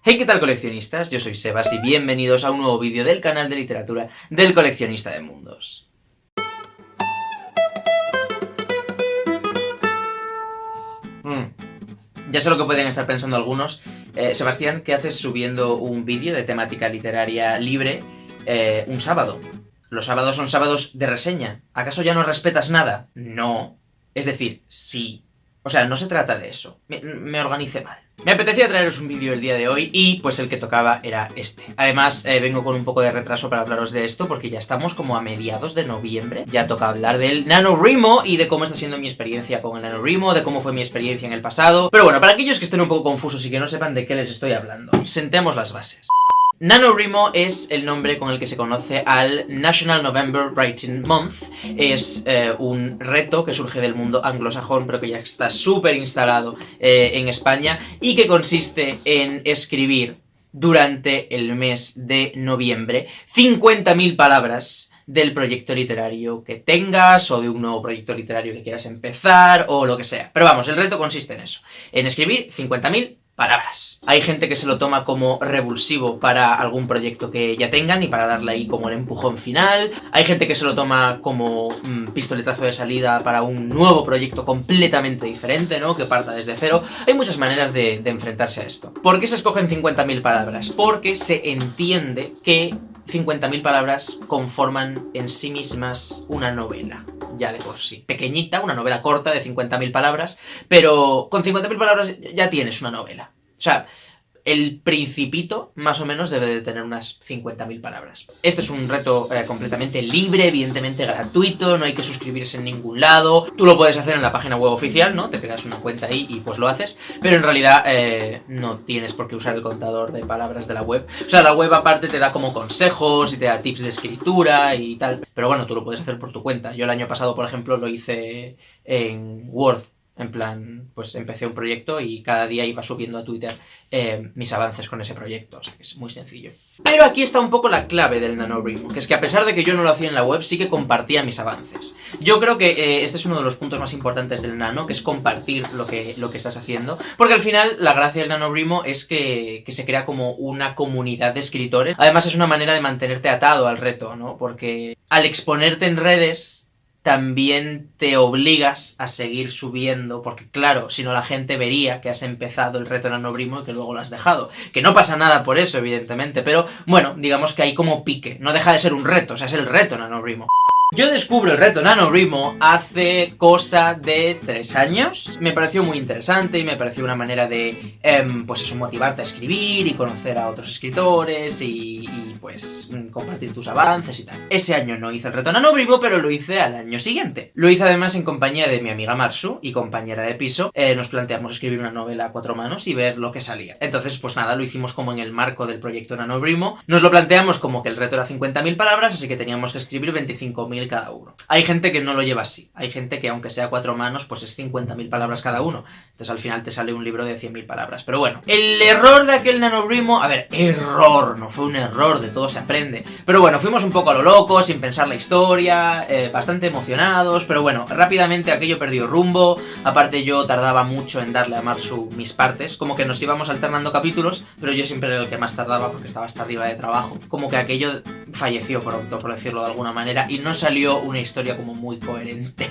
Hey, ¿qué tal, coleccionistas? Yo soy Sebas y bienvenidos a un nuevo vídeo del canal de literatura del coleccionista de mundos. Ya sé lo que pueden estar pensando algunos. Sebastián, ¿qué haces subiendo un vídeo de temática literaria libre un sábado? Los sábados son sábados de reseña. ¿Acaso ya no respetas nada? No. Es decir, sí. O sea, no se trata de eso. Me organicé mal. Me apetecía traeros un vídeo el día de hoy y pues el que tocaba era este. Además, vengo con un poco de retraso para hablaros de esto porque ya estamos como a mediados de noviembre. Ya toca hablar del NaNoWriMo y de cómo está siendo mi experiencia con el NaNoWriMo, de cómo fue mi experiencia en el pasado. Pero bueno, para aquellos que estén un poco confusos y que no sepan de qué les estoy hablando, sentemos las bases. NaNoWriMo es el nombre con el que se conoce al National November Writing Month. Es un reto que surge del mundo anglosajón, pero que ya está súper instalado en España, y que consiste en escribir durante el mes de noviembre 50.000 palabras del proyecto literario que tengas, o de un nuevo proyecto literario que quieras empezar, o lo que sea. Pero vamos, el reto consiste en eso, en escribir 50.000 palabras. Hay gente que se lo toma como revulsivo para algún proyecto que ya tengan y para darle ahí como el empujón final. Hay gente que se lo toma como pistoletazo de salida para un nuevo proyecto completamente diferente, ¿no? Que parta desde cero. Hay muchas maneras de enfrentarse a esto. ¿Por qué se escogen 50.000 palabras? Porque se entiende que 50.000 palabras conforman en sí mismas una novela, ya de por sí. Pequeñita, una novela corta de 50.000 palabras, pero con 50.000 palabras ya tienes una novela. O sea, el Principito, más o menos, debe de tener unas 50.000 palabras. Este es un reto completamente libre, evidentemente gratuito, no hay que suscribirse en ningún lado. Tú lo puedes hacer en la página web oficial, ¿no? Te creas una cuenta ahí y pues lo haces, pero en realidad no tienes por qué usar el contador de palabras de la web. O sea, la web aparte te da como consejos y te da tips de escritura y tal, pero bueno, tú lo puedes hacer por tu cuenta. Yo el año pasado, por ejemplo, lo hice en Word. En plan, pues empecé un proyecto y cada día iba subiendo a Twitter mis avances con ese proyecto, o sea que es muy sencillo. Pero aquí está un poco la clave del NaNoWriMo, que es que a pesar de que yo no lo hacía en la web, sí que compartía mis avances. Yo creo que este es uno de los puntos más importantes del Nano, que es compartir lo que estás haciendo, porque al final la gracia del NaNoWriMo es que se crea como una comunidad de escritores. Además es una manera de mantenerte atado al reto, ¿no? Porque al exponerte en redes también te obligas a seguir subiendo, porque claro, si no la gente vería que has empezado el reto NaNoWriMo y que luego lo has dejado. Que no pasa nada por eso, evidentemente, pero bueno, digamos que hay como pique. No deja de ser un reto, o sea, es el reto NaNoWriMo. Yo descubro el reto NaNoWriMo hace cosa de 3 años. Me pareció muy interesante y me pareció una manera de, pues eso, motivarte a escribir y conocer a otros escritores y pues compartir tus avances y tal. Ese año no hice el reto NaNoWriMo, pero lo hice al año siguiente. Lo hice además en compañía de mi amiga Marsu y compañera de piso. Nos planteamos escribir una novela a 4 manos y ver lo que salía. Entonces, pues nada, lo hicimos como en el marco del proyecto NaNoWriMo. Nos lo planteamos como que el reto era 50.000 palabras, así que teníamos que escribir 25.000 cada uno. Hay gente que no lo lleva así. Hay gente que aunque sea 4 manos, pues es 50.000 palabras cada uno. Entonces al final te sale un libro de 100.000 palabras. Pero bueno, el error de aquel NaNoWriMo... A ver, error, no fue un error, de todo se aprende. Pero bueno, fuimos un poco a lo loco, sin pensar la historia, bastante emocionados, pero bueno, rápidamente aquello perdió rumbo. Aparte yo tardaba mucho en darle a Marsu mis partes, como que nos íbamos alternando capítulos, pero yo siempre era el que más tardaba porque estaba hasta arriba de trabajo. Como que aquello falleció pronto, por decirlo de alguna manera, y no salió una historia como muy coherente.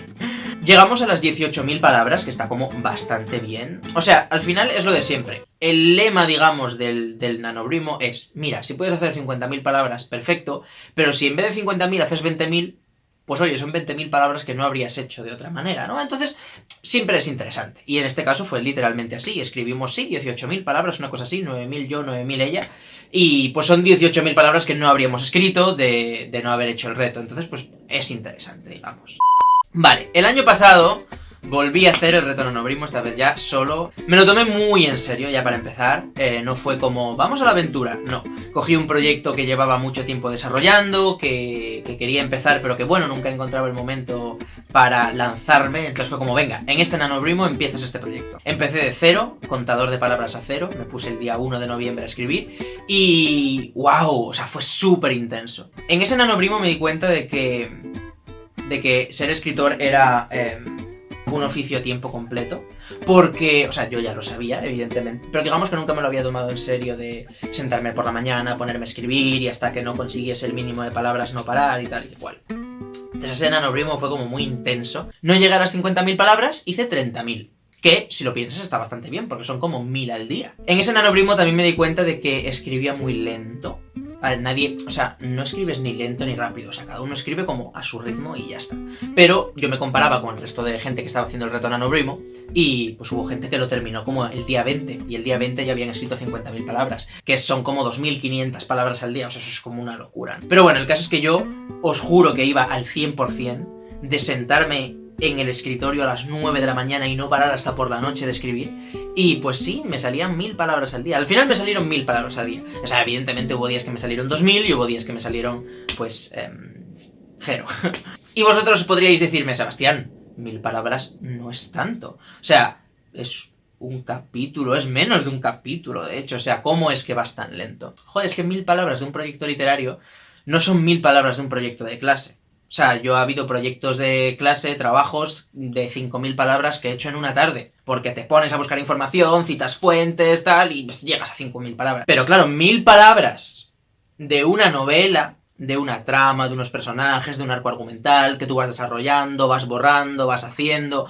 Llegamos a las 18.000 palabras, que está como bastante bien. O sea, al final es lo de siempre. El lema, digamos, del NaNoWriMo es, mira, si puedes hacer 50.000 palabras, perfecto, pero si en vez de 50.000 haces 20.000, pues oye, son 20.000 palabras que no habrías hecho de otra manera, ¿no? Entonces, siempre es interesante. Y en este caso fue literalmente así. Escribimos, sí, 18.000 palabras, una cosa así, 9.000 yo, 9.000 ella. Y pues son 18.000 palabras que no habríamos escrito de no haber hecho el reto. Entonces, pues es interesante, digamos. Vale, el año pasado volví a hacer el reto NaNoWriMo, esta vez ya solo. Me lo tomé muy en serio, ya para empezar. No fue como, vamos a la aventura, no. Cogí un proyecto que llevaba mucho tiempo desarrollando, que quería empezar, pero que bueno, nunca encontraba el momento para lanzarme. Entonces fue como, venga, en este NaNoWriMo empiezas este proyecto. Empecé de cero, contador de palabras a cero, me puse el día 1 de noviembre a escribir y wow, o sea, fue súper intenso. En ese NaNoWriMo me di cuenta de que ser escritor era un oficio a tiempo completo, porque, o sea, yo ya lo sabía, evidentemente, pero digamos que nunca me lo había tomado en serio de sentarme por la mañana, ponerme a escribir y hasta que no consiguiese el mínimo de palabras no parar y tal y igual. Entonces ese NaNoWriMo fue como muy intenso. No llegué a las 50.000 palabras, hice 30.000. Que, si lo piensas, está bastante bien, porque son como 1.000 al día. En ese NaNoWriMo también me di cuenta de que escribía muy lento. Nadie, o sea, no escribes ni lento ni rápido, o sea, cada uno escribe como a su ritmo y ya está. Pero yo me comparaba con el resto de gente que estaba haciendo el reto NaNoWriMo y pues hubo gente que lo terminó como el día 20 y el día 20 ya habían escrito 50.000 palabras, que son como 2.500 palabras al día, o sea, eso es como una locura. Pero bueno, el caso es que yo os juro que iba al 100% de sentarme en el escritorio a las 9 de la mañana y no parar hasta por la noche de escribir. Y pues sí, me salían 1.000 palabras al día. Al final me salieron 1.000 palabras al día. O sea, evidentemente hubo días que me salieron 2.000 y hubo días que me salieron, pues, 0. Y vosotros podríais decirme, Sebastián, 1.000 palabras no es tanto. O sea, es un capítulo, es menos de un capítulo, de hecho. O sea, ¿cómo es que vas tan lento? Joder, es que 1.000 palabras de un proyecto literario no son 1.000 palabras de un proyecto de clase. O sea, yo ha habido proyectos de clase, trabajos de 5.000 palabras que he hecho en una tarde. Porque te pones a buscar información, citas fuentes, tal, y pues llegas a 5.000 palabras. Pero claro, 1.000 palabras de una novela, de una trama, de unos personajes, de un arco argumental, que tú vas desarrollando, vas borrando, vas haciendo.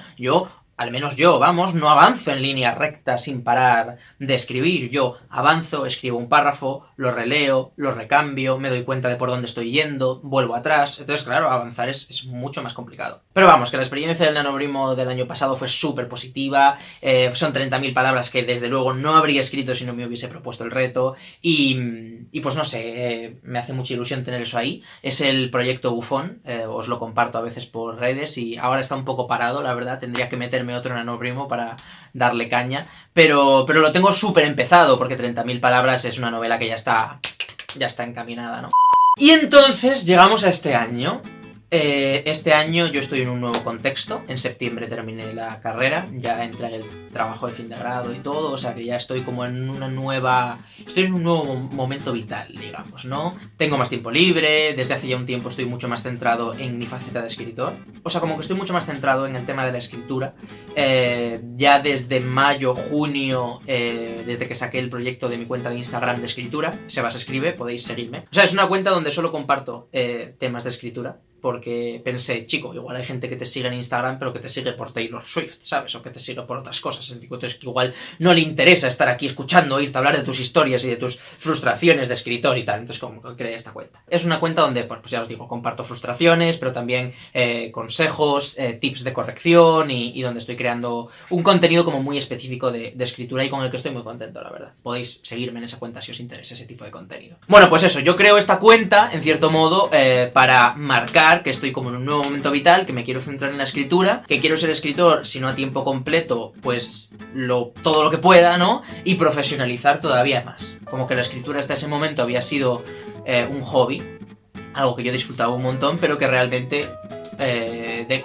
Al menos yo, vamos, no avanzo en línea recta sin parar de escribir. Yo avanzo, escribo un párrafo, lo releo, lo recambio, me doy cuenta de por dónde estoy yendo, vuelvo atrás. Entonces, claro, avanzar es mucho más complicado. Pero vamos, que la experiencia del NaNoWriMo del año pasado fue súper positiva. Son 30.000 palabras que desde luego no habría escrito si no me hubiese propuesto el reto. Y pues no sé, me hace mucha ilusión tener eso ahí. Es el proyecto Bufón, os lo comparto a veces por redes y ahora está un poco parado, la verdad. Tendría que meterme otro NaNoWriMo para darle caña, pero lo tengo súper empezado porque 30.000 palabras es una novela que ya está encaminada, ¿no? Y entonces llegamos a este año. Este año yo estoy en un nuevo contexto. En septiembre terminé la carrera, ya entré en el trabajo de fin de grado y todo, o sea que ya estoy como en un nuevo momento vital, digamos, ¿no? Tengo más tiempo libre, desde hace ya un tiempo estoy mucho más centrado en mi faceta de escritor. O sea, como que estoy mucho más centrado en el tema de la escritura. Ya desde mayo, junio, desde que saqué el proyecto de mi cuenta de Instagram de escritura, Sebas Escribe, podéis seguirme. O sea, es una cuenta donde solo comparto temas de escritura. Porque pensé, chico, igual hay gente que te sigue en Instagram, pero que te sigue por Taylor Swift, ¿sabes? O que te sigue por otras cosas. Entonces, que igual no le interesa estar aquí escuchando, oírte hablar de tus historias y de tus frustraciones de escritor y tal. Entonces, como que creé esta cuenta. Es una cuenta donde, pues ya os digo, comparto frustraciones, pero también consejos, tips de corrección y donde estoy creando un contenido como muy específico de escritura y con el que estoy muy contento, la verdad. Podéis seguirme en esa cuenta si os interesa ese tipo de contenido. Bueno, pues eso, yo creo esta cuenta, en cierto modo, para marcar que estoy como en un nuevo momento vital, que me quiero centrar en la escritura, que quiero ser escritor, si no a tiempo completo, pues todo lo que pueda, ¿no? Y profesionalizar todavía más. Como que la escritura hasta ese momento había sido un hobby, algo que yo disfrutaba un montón, pero que realmente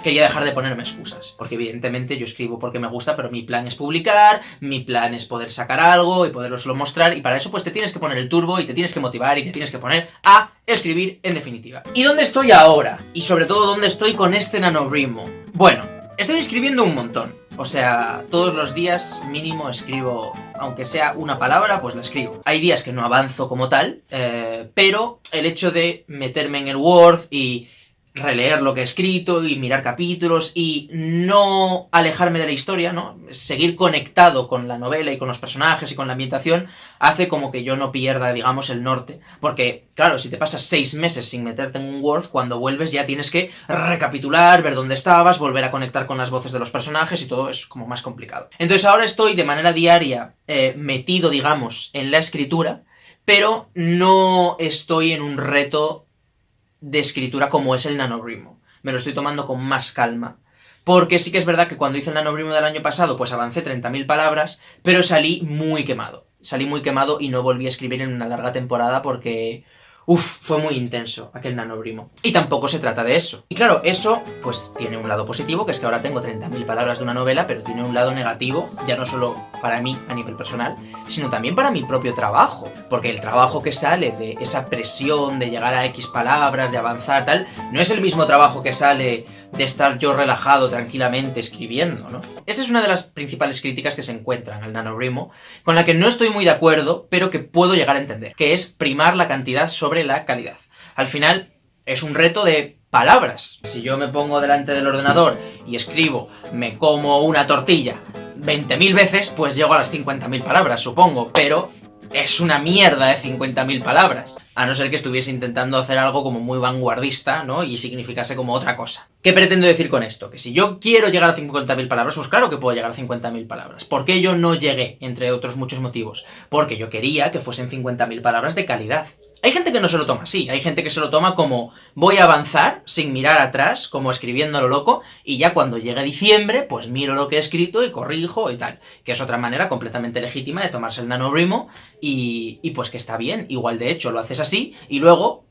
quería dejar de ponerme excusas, porque evidentemente yo escribo porque me gusta, pero mi plan es publicar, mi plan es poder sacar algo y poderoslo mostrar, y para eso pues te tienes que poner el turbo y te tienes que motivar y te tienes que poner a escribir en definitiva. ¿Y dónde estoy ahora? Y sobre todo, ¿dónde estoy con este NaNoWriMo? Bueno, estoy escribiendo un montón. O sea, todos los días mínimo escribo, aunque sea una palabra, pues la escribo. Hay días que no avanzo como tal, pero el hecho de meterme en el Word y releer lo que he escrito y mirar capítulos y no alejarme de la historia, ¿no? Seguir conectado con la novela y con los personajes y con la ambientación hace como que yo no pierda, digamos, el norte. Porque, claro, si te pasas 6 meses sin meterte en un Word, cuando vuelves ya tienes que recapitular, ver dónde estabas, volver a conectar con las voces de los personajes y todo es como más complicado. Entonces ahora estoy de manera diaria metido, digamos, en la escritura, pero no estoy en un reto de escritura como es el NaNoWriMo. Me lo estoy tomando con más calma. Porque sí que es verdad que cuando hice el NaNoWriMo del año pasado, pues avancé 30.000 palabras, pero salí muy quemado. Salí muy quemado y no volví a escribir en una larga temporada porque fue muy intenso aquel NaNoWriMo. Y tampoco se trata de eso. Y claro, eso pues tiene un lado positivo, que es que ahora tengo 30.000 palabras de una novela, pero tiene un lado negativo, ya no solo para mí a nivel personal, sino también para mi propio trabajo. Porque el trabajo que sale de esa presión de llegar a X palabras, de avanzar, tal, no es el mismo trabajo que sale de estar yo relajado tranquilamente escribiendo, ¿no? Esa es una de las principales críticas que se encuentran al NaNoWriMo, con la que no estoy muy de acuerdo, pero que puedo llegar a entender, que es primar la cantidad sobre la calidad. Al final, es un reto de palabras. Si yo me pongo delante del ordenador y escribo "me como una tortilla" 20.000 veces, pues llego a las 50.000 palabras, supongo, pero es una mierda de 50.000 palabras. A no ser que estuviese intentando hacer algo como muy vanguardista, ¿no? Y significase como otra cosa. ¿Qué pretendo decir con esto? Que si yo quiero llegar a 50.000 palabras, pues claro que puedo llegar a 50.000 palabras. ¿Por qué yo no llegué? Entre otros muchos motivos. Porque yo quería que fuesen 50.000 palabras de calidad. Hay gente que no se lo toma así, hay gente que se lo toma como voy a avanzar sin mirar atrás, como escribiendo a lo loco, y ya cuando llegue diciembre, pues miro lo que he escrito y corrijo y tal. Que es otra manera completamente legítima de tomarse el NaNoWriMo y pues que está bien. Igual de hecho lo haces así y luego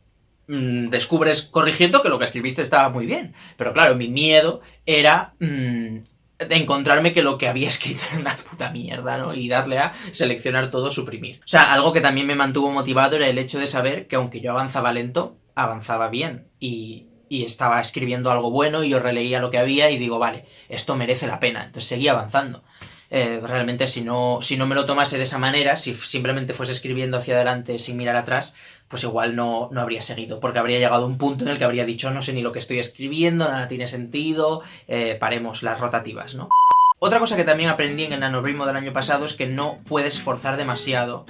descubres corrigiendo que lo que escribiste estaba muy bien. Pero claro, mi miedo era de encontrarme que lo que había escrito era una puta mierda, ¿no? Y darle a seleccionar todo, suprimir. O sea, algo que también me mantuvo motivado era el hecho de saber que aunque yo avanzaba lento, avanzaba bien. Y estaba escribiendo algo bueno y yo releía lo que había y digo, vale, esto merece la pena. Entonces seguía avanzando. Realmente si no me lo tomase de esa manera, si simplemente fuese escribiendo hacia adelante sin mirar atrás, pues igual no habría seguido, porque habría llegado a un punto en el que habría dicho no sé ni lo que estoy escribiendo, nada tiene sentido, paremos las rotativas, ¿no? Otra cosa que también aprendí en el NaNoWriMo del año pasado es que no puedes forzar demasiado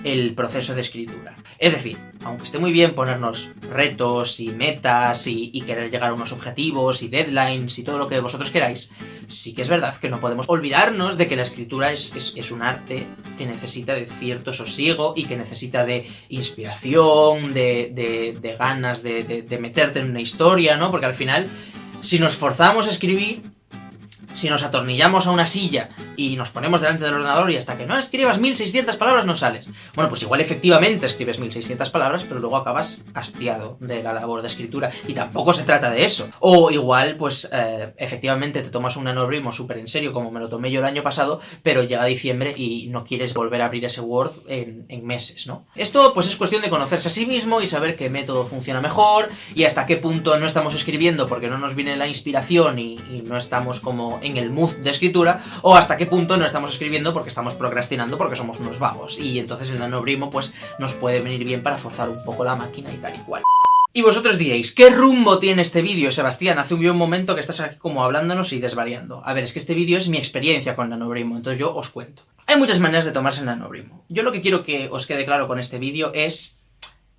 el proceso de escritura. Es decir, aunque esté muy bien ponernos retos y metas y querer llegar a unos objetivos y deadlines y todo lo que vosotros queráis, sí que es verdad que no podemos olvidarnos de que la escritura es un arte que necesita de cierto sosiego y que necesita de inspiración, de ganas de meterte en una historia, ¿no? Porque al final, si nos forzamos a escribir, si nos atornillamos a una silla y nos ponemos delante del ordenador y hasta que no escribas 1600 palabras no sales. Bueno, pues igual efectivamente escribes 1600 palabras, pero luego acabas hastiado de la labor de escritura. Y tampoco se trata de eso. O igual, pues, efectivamente te tomas un NaNoWriMo súper en serio, como me lo tomé yo el año pasado, pero llega diciembre y no quieres volver a abrir ese Word en meses, ¿no? Esto, pues, es cuestión de conocerse a sí mismo y saber qué método funciona mejor y hasta qué punto no estamos escribiendo porque no nos viene la inspiración y no estamos como en el mood de escritura, o hasta qué punto no estamos escribiendo porque estamos procrastinando porque somos unos vagos, y entonces el NaNoWriMo pues nos puede venir bien para forzar un poco la máquina y tal y cual. Y vosotros diréis, ¿qué rumbo tiene este vídeo, Sebastián? Hace un momento que estás aquí como hablándonos y desvariando. A ver, es que este vídeo es mi experiencia con NaNoWriMo, entonces yo os cuento. Hay muchas maneras de tomarse el NaNoWriMo. Yo lo que quiero que os quede claro con este vídeo es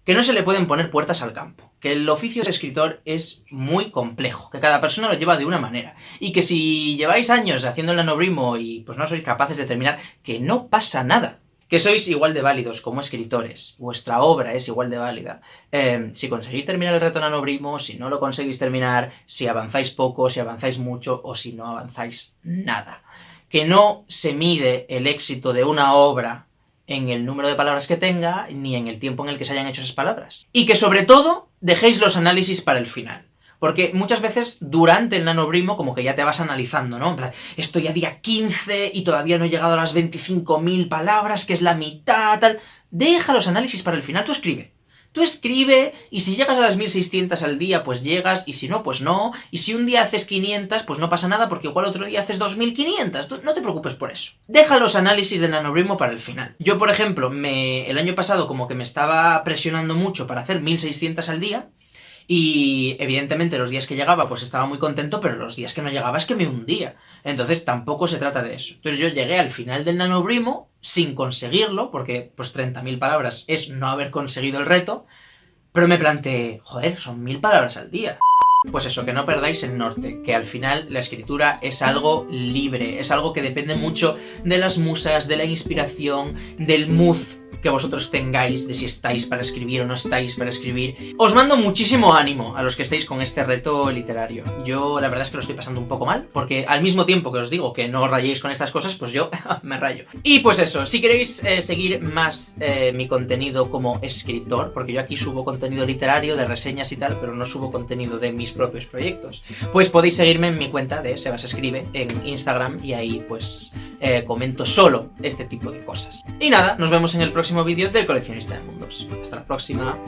que no se le pueden poner puertas al campo, que el oficio de escritor es muy complejo, que cada persona lo lleva de una manera, y que si lleváis años haciendo el NaNoWriMo y pues no sois capaces de terminar, que no pasa nada, que sois igual de válidos como escritores, vuestra obra es igual de válida. Si conseguís terminar el reto NaNoWriMo, si no lo conseguís terminar, si avanzáis poco, si avanzáis mucho o si no avanzáis nada. Que no se mide el éxito de una obra en el número de palabras que tenga, ni en el tiempo en el que se hayan hecho esas palabras. Y que sobre todo, dejéis los análisis para el final. Porque muchas veces, durante el NaNoWriMo, como que ya te vas analizando, ¿no? En plan, estoy a día 15 y todavía no he llegado a las 25.000 palabras, que es la mitad, tal. Deja los análisis para el final, tú escribe. Tú escribe, y si llegas a las 1600 al día, pues llegas, y si no, pues no. Y si un día haces 500, pues no pasa nada, porque igual otro día haces 2500. Tú no te preocupes por eso. Deja los análisis del NaNoWriMo para el final. Yo, por ejemplo, el año pasado como que me estaba presionando mucho para hacer 1600 al día, y evidentemente los días que llegaba pues estaba muy contento, pero los días que no llegaba es que me hundía. Entonces tampoco se trata de eso. Entonces yo llegué al final del NaNoWriMo sin conseguirlo, porque pues 30.000 palabras es no haber conseguido el reto, pero me planteé, joder, son 1000 palabras al día. Pues eso, que no perdáis el norte, que al final la escritura es algo libre, es algo que depende mucho de las musas, de la inspiración, del mood que vosotros tengáis, de si estáis para escribir o no estáis para escribir. Os mando muchísimo ánimo a los que estéis con este reto literario. Yo la verdad es que lo estoy pasando un poco mal, porque al mismo tiempo que os digo que no os rayéis con estas cosas, pues yo me rayo. Y pues eso, si queréis seguir más mi contenido como escritor, porque yo aquí subo contenido literario, de reseñas y tal, pero no subo contenido de mis propios proyectos, pues podéis seguirme en mi cuenta de SebasEscribe en Instagram, y ahí pues comento solo este tipo de cosas. Y nada, nos vemos en el próximo vídeo del Coleccionista de Mundos. Hasta la próxima.